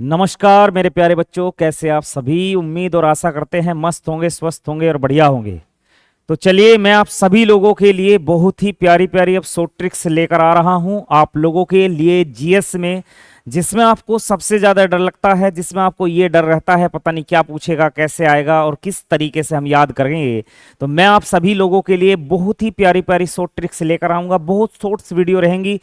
नमस्कार मेरे प्यारे बच्चों, कैसे आप सभी। उम्मीद और आशा करते हैं मस्त होंगे, स्वस्थ होंगे और बढ़िया होंगे। तो चलिए, मैं आप सभी लोगों के लिए बहुत ही प्यारी प्यारी अब शॉर्ट ट्रिक्स लेकर आ रहा हूं आप लोगों के लिए जीएस में, जिसमें आपको सबसे ज्यादा डर लगता है, जिसमें आपको ये डर रहता है पता नहीं क्या पूछेगा, कैसे आएगा और किस तरीके से हम याद करेंगे। तो मैं आप सभी लोगों के लिए बहुत ही प्यारी प्यारी शॉर्ट ट्रिक्स लेकर आऊंगा। बहुत शॉर्ट्स वीडियो रहेंगी,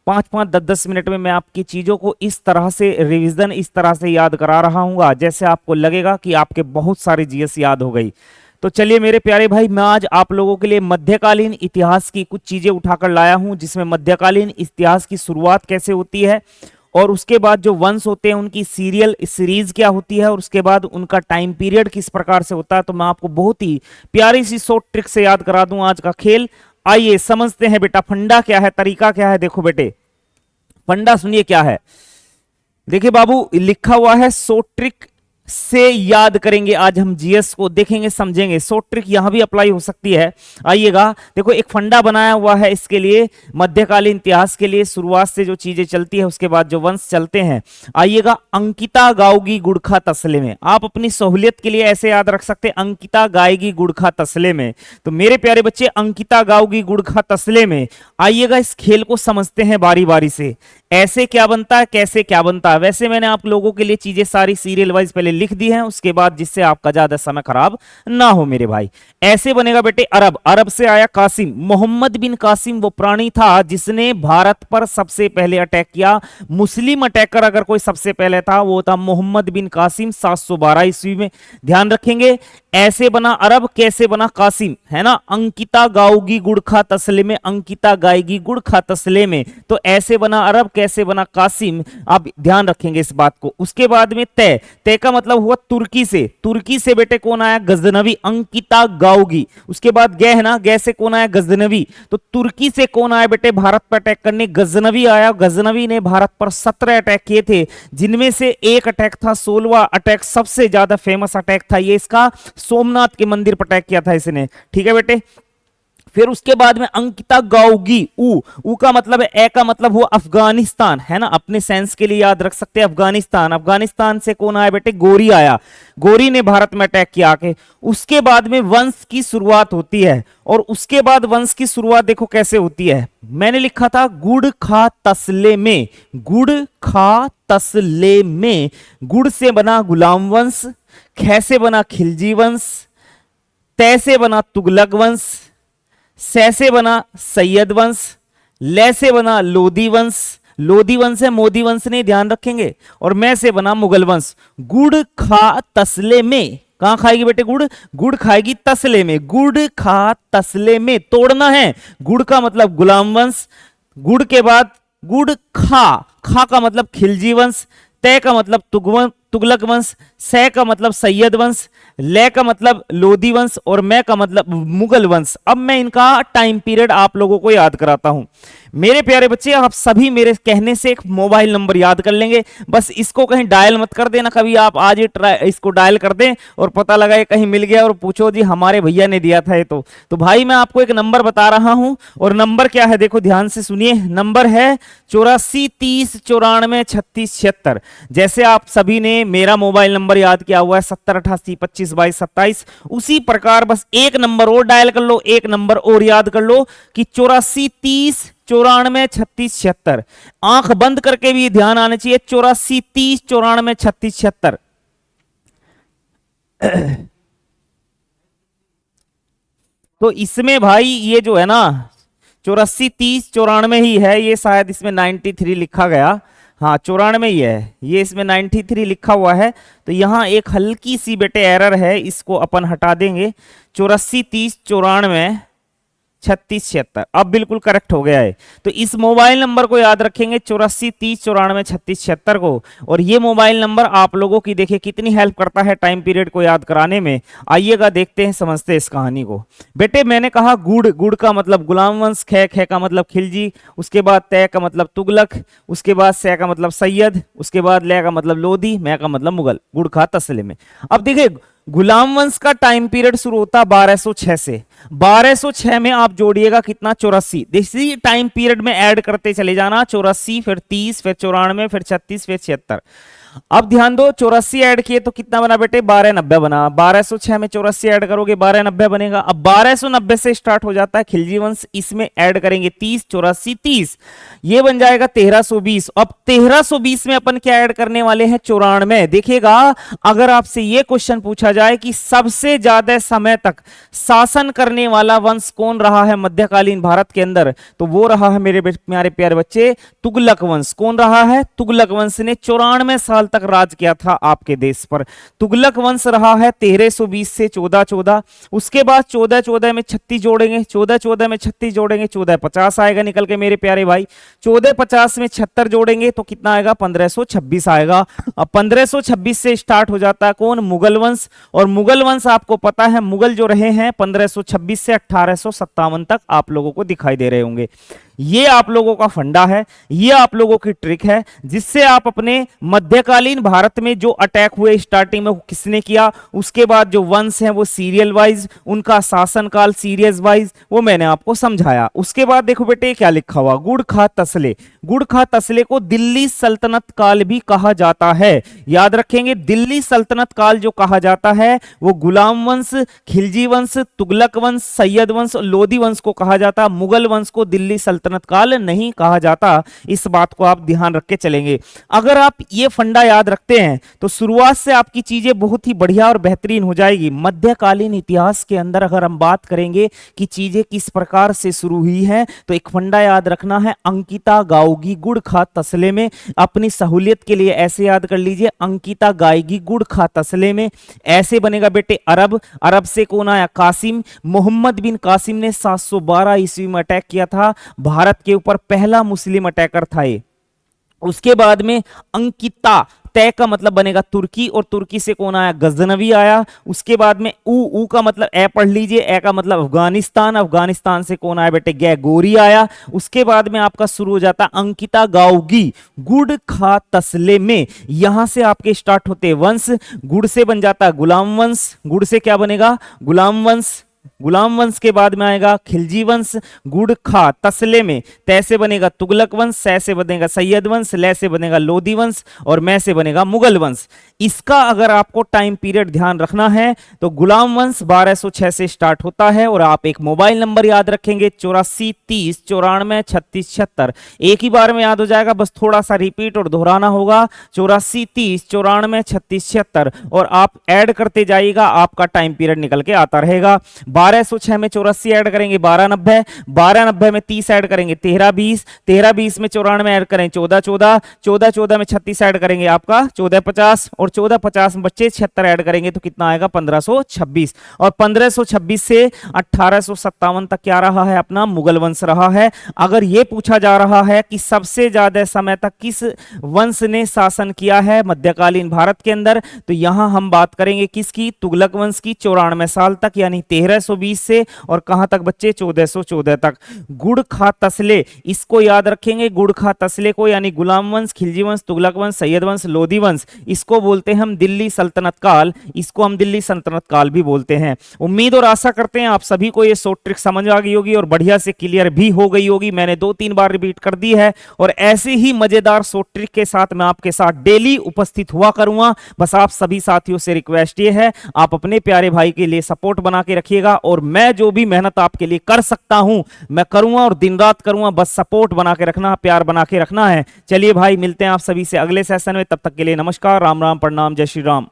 5-5 10-10 मिनट में मैं आपकी चीजों को इस तरह से रिवीजन, इस तरह से याद करा रहा हूँ जैसे आपको लगेगा कि आपके बहुत सारी जीएस याद हो गई। तो चलिए मेरे प्यारे भाई, मैं आज आप लोगों के लिए मध्यकालीन इतिहास की कुछ चीजें उठाकर लाया हूं, जिसमें मध्यकालीन इतिहास की शुरुआत कैसे होती है और उसके बाद जो वंश होते हैं उनकी सीरियल सीरीज क्या होती है और उसके बाद उनका टाइम पीरियड किस प्रकार से होता है। तो मैं आपको बहुत ही प्यारी सी शॉर्ट ट्रिक से याद करा दूं आज का खेल। आइए समझते हैं बेटा, फंडा क्या है, तरीका क्या है। देखो बेटे, फंडा सुनिए क्या है। देखिए बाबू, लिखा हुआ है शॉर्ट ट्रिक से याद करेंगे आज हम जीएस को, देखेंगे समझेंगे। शॉर्ट ट्रिक यहां भी अप्लाई हो सकती है। आइएगा, देखो एक फंडा बनाया हुआ है इसके लिए, मध्यकालीन इतिहास के लिए शुरुआत से जो चीजें चलती है उसके बाद जो वंश चलते हैं। आइएगा, अंकिता गाओगी गुड़खा तसले में। आप अपनी सहूलियत के लिए ऐसे याद रख सकते हैं, अंकिता गाएगी गुड़खा तसले में। तो मेरे प्यारे बच्चे, अंकिता गाओगी गुड़खा तसले में। आइएगा, इस खेल को समझते हैं बारी बारी से। ऐसे क्या बनता है, कैसे क्या बनता है। वैसे मैंने आप लोगों के लिए चीजें सारी सीरियल वाइज पहले लिख दी हैं, उसके बाद जिससे आपका ज्यादा समय खराब ना हो मेरे भाई। ऐसे बनेगा बेटे, अरब, अरब से आया कासिम। मोहम्मद बिन कासिम वो प्राणी था जिसने भारत पर सबसे पहले अटैक किया। मुस्लिम अटैकर अगर कोई सबसे पहले था वो था मोहम्मद बिन कासिम, 712 ईस्वी में। ध्यान रखेंगे, ऐसे बना अरब, कैसे बना कासिम, है ना। अंकिता गाओगी गुड़खा तसले में, अंकिता गाएगी गुड़खा तसले में। तो ऐसे बना अरब, कैसे बना कासिम। आप ध्यान रखेंगे इस बात को। उसके बाद में तय, तय का मतलब हुआ तुर्की से। तुर्की से बेटे कौन आया, गजनवी। अंकिता गाओगी। उसके बाद गै है ना, गै से कौन आया, गजनवी। तो तुर्की से कौन आया बेटे भारत पर अटैक करने, गजनवी आया। गजनवी ने भारत पर 17 अटैक किए थे, जिनमें से एक अटैक था 16वां अटैक, सबसे ज्यादा फेमस अटैक था ये इसका, सोमनाथ के मंदिर पर अटैक किया था इसने। ठीक है बेटे। फिर उसके बाद में अंकिता गाओगी, ऊ का मतलब है, ए का मतलब हुआ अफगानिस्तान, है ना। अपने सेंस के लिए याद रख सकते हैं अफगानिस्तान। अफगानिस्तान से कौन आया बेटे, गोरी आया। गोरी ने भारत में अटैक किया आके। उसके बाद में वंश की शुरुआत होती है, और उसके बाद वंश की शुरुआत देखो कैसे होती है। मैंने लिखा था गुड़ खा तसले में, गुड़ खा तसले में। गुड़ से बना गुलाम वंश, खे से बना खिलजी वंश, तय से बना तुगलक वंश, सै से बना सैयद वंश, ले से बना लोधी वंश। लोधी वंश है, मोदी वंश नहीं, ध्यान रखेंगे। और मैं से बना मुगल वंश। गुड़ खा तसले में, कहां खाएगी बेटे गुड़, गुड़ खाएगी तसले में। गुड़ खा तसले में, तोड़ना है। गुड़ का मतलब गुलाम वंश, गुड़ के बाद गुड़ खा, खा का मतलब खिलजी वंश, तय का मतलब तुगलक वंश, सै का मतलब सैयद वंश, ले का मतलब लोधी वंश, और मैं का मतलब मुगल वंश। अब मैं इनका टाइम पीरियड आप लोगों को याद कराता हूं। मेरे प्यारे बच्चे, आप सभी मेरे कहने से एक मोबाइल नंबर याद कर लेंगे। बस इसको कहीं डायल मत कर देना कभी। आप आज ही इसको डायल कर दें और पता लगा ये कहीं मिल गया और पूछो जी हमारे भैया ने दिया था ये। तो भाई मैं आपको एक नंबर बता रहा हूं, और नंबर क्या है देखो ध्यान से सुनिए। नंबर है 84 30 94 36 76। जैसे आप सभी ने मेरा मोबाइल नंबर याद किया हुआ है 70 88 25 22 27, उसी प्रकार बस एक नंबर और डायल कर लो, एक नंबर और याद कर लो कि 84 30 94 36 76। आंख बंद करके भी ध्यान आना चाहिए, 84 30 94 36 76। तो इसमें भाई ये जो है ना 84 30 94 ही है, ये शायद इसमें 93 लिखा गया। हाँ 94 ही है, ये इसमें 93 लिखा हुआ है। तो यहाँ एक हल्की सी बेटे एरर है, इसको अपन हटा देंगे। 84 30 94 36 76, अब बिल्कुल करेक्ट हो गया है। तो इस मोबाइल नंबर को याद रखेंगे 84 30 94 36 76 को। और ये मोबाइल नंबर आप लोगों की देखिए कितनी हेल्प करता है टाइम पीरियड को याद कराने में। आइएगा देखते हैं, समझते हैं इस कहानी को। बेटे मैंने कहा गुड़, गुड़ का मतलब गुलाम वंश, खे, खे का मतलब खिलजी, उसके बाद तय का मतलब तुगलक, उसके बाद सै का मतलब सैयद, उसके बाद ले का मतलब लोधी, मैं का मतलब मुगल। गुड़ खा तसले में। अब देखिए गुलाम वंश का टाइम पीरियड शुरू होता 1206 से। 1206 में आप जोड़िएगा कितना, 84। इसी टाइम पीरियड में ऐड करते चले जाना, 84 फिर 30 फिर 94 फिर 36 फिर 76। अब ध्यान दो, 84 ऐड किए तो कितना बना बेटे, 1290 बना। 1206 में 84 ऐड करोगे 1290 बनेगा। अब 1290 से स्टार्ट हो जाता है खिलजी वंश, इसमें ऐड करेंगे 30, 84 30, ये बन जाएगा 1320। अब 1320 में अपन क्या ऐड करने वाले हैं, 94। देखिएगा, अगर आपसे ये क्वेश्चन पूछा जाए कि सबसे ज्यादा समय तक शासन करने वाला वंश कौन रहा है मध्यकालीन भारत के अंदर, तो वो रहा है मेरे प्यारे प्यारे बच्चे, तुगलक वंश। कौन रहा है, तुगलक वंश ने 94 साल तक राज किया था आपके देश पर। तुगलक वंश रहा है 1320 से 1414। उसके बाद 1414 में 36 जोड़ेंगे, 1414 में 36 जोड़ेंगे 1450 आएगा निकल के मेरे प्यारे भाई। 1450 में 76 जोड़ेंगे तो कितना आएगा, 1526 आएगा। अब 1526 से स्टार्ट हो जाता है कौन, मुगल वंश। और मुगल वंश आपको पता है, मुगल जो रहे हैं 1526 से 1857 तक आप लोगों को दिखाई दे रहे होंगे। ये आप लोगों का फंडा है, ये आप लोगों की ट्रिक है, जिससे आप अपने मध्यकालीन भारत में जो अटैक हुए स्टार्टिंग में किसने किया, उसके बाद जो वंश हैं वो सीरियल वाइज, उनका शासनकाल सीरियस वाइज, वो मैंने आपको समझाया। उसके बाद देखो बेटे क्या लिखा हुआ, गुड़ खा तसले। गुड़ खा तसले को दिल्ली सल्तनत काल भी कहा जाता है। याद रखेंगे, दिल्ली सल्तनत काल जो कहा जाता है वो गुलाम वंश, खिलजी वंश, तुगलक वंश, सैयद वंश, लोधी वंश को कहा जाता। मुगल वंश को दिल्ली सल्तनत काल नहीं कहा जाता। इस बात को आप ध्यान रख के चलेंगे। अगर आप ये फंडा याद रखते हैं तो शुरुआत से आपकी चीजें बहुत ही बढ़िया और बेहतरीन हो जाएगी। मध्यकालीन इतिहास के अंदर अगर हम बात करेंगे कि चीजें किस प्रकार से शुरू हुई हैं, तो एक फंडा याद रखना है, अंकिता गाओगी गुड़ खा तसले में। अपनी सहूलियत के लिए ऐसे याद कर लीजिए, अंकिता गाएगी गुड़ खा तसले में। ऐसे बनेगा बेटे अरब। अरब से कौन आया, कासिम। मोहम्मद बिन कासिम ने 712 ईस्वी में अटैक किया था भारत के ऊपर, पहला मुस्लिम अटैकर था ये। उसके बाद में अंकिता, तय का मतलब बनेगा तुर्की, और तुर्की से कौन आया, गजनवी आया। उसके बाद में ऊ का मतलब ए पढ़ लीजिए, ए का मतलब अफगानिस्तान। अफगानिस्तान से कौन आया बेटे, गैगोरी आया। उसके बाद में आपका शुरू हो जाता अंकिता गाओगी गुड़ खा तसले में। यहां से आपके स्टार्ट होते वंश। गुड़ से बन जाता गुलाम वंश, गुड़ से क्या बनेगा, गुलाम वंश। गुलाम वंश के बाद में आएगा खिलजी वंश। गुड़ खा तसले में तय से बनेगा तुगलक वंश, सै से बनेगा सैयद वंश, लै से बनेगा लोधी वंश, और मैं से बनेगा मुगल वंश। इसका अगर आपको टाइम पीरियड ध्यान रखना है तो गुलाम वंश 1206 से स्टार्ट होता है। और आप एक मोबाइल नंबर याद रखेंगे, 84 30 94 36 76। एक ही बार में याद हो जाएगा, बस थोड़ा सा रिपीट और दोहराना होगा, 84 30 94 36 76, और आप ऐड करते जाइएगा, आपका टाइम पीरियड निकल के आता रहेगा। 1206 में 84 ऐड करेंगे 1290, 1290 में 30 ऐड करेंगे 1320, 1320 में 94 ऐड करें 1414, 1414 में 36 ऐड करेंगे आपका 1450, और 1450 में बच्चे 76 ऐड करेंगे तो कितना आएगा 1526। और 1526 से 1857 तक क्या रहा है, अपना मुगल वंश रहा है। अगर यह पूछा जा रहा है कि सबसे ज्यादा समय तक किस वंश ने शासन किया है मध्यकालीन भारत के अंदर, तो यहां हम बात करेंगे किसकी, तुगलक वंश की, 94 साल तक, यानी 1320 से और कहां तक बच्चे, 1414 तक। गुड़ खा तसले, इसको याद रखेंगे, गुड़ खा तसले को, यानी गुलाम वंश, खिलजी वंश, तुगलक वंश, सैयद वंश, लोधी वंश, इसको बोलते हैं हम दिल्ली सल्तनत काल। इसको हम दिल्ली सल्तनत काल भी बोलते हैं। उम्मीद और आशा करते हैं आप सभी को ये शॉर्ट ट्रिक समझ आ गई होगी और बढ़िया से क्लियर भी हो गई होगी। मैंने 2-3 बार रिपीट कर दी है, और ऐसे ही मजेदार शॉर्ट ट्रिक के साथ मैं आपके साथ डेली उपस्थित हुआ करूंगा। बस आप सभी साथियों से रिक्वेस्ट ये है, आप अपने प्यारे भाई के लिए सपोर्ट बना के रखिएगा, और मैं जो भी मेहनत आपके लिए कर सकता हूं मैं करूंगा, और दिन रात करूंगा। बस सपोर्ट बना के रखना, प्यार बना के रखना है। चलिए भाई, मिलते हैं आप सभी से अगले सेशन में। तब तक के लिए नमस्कार, राम राम, प्रणाम, जय श्री राम।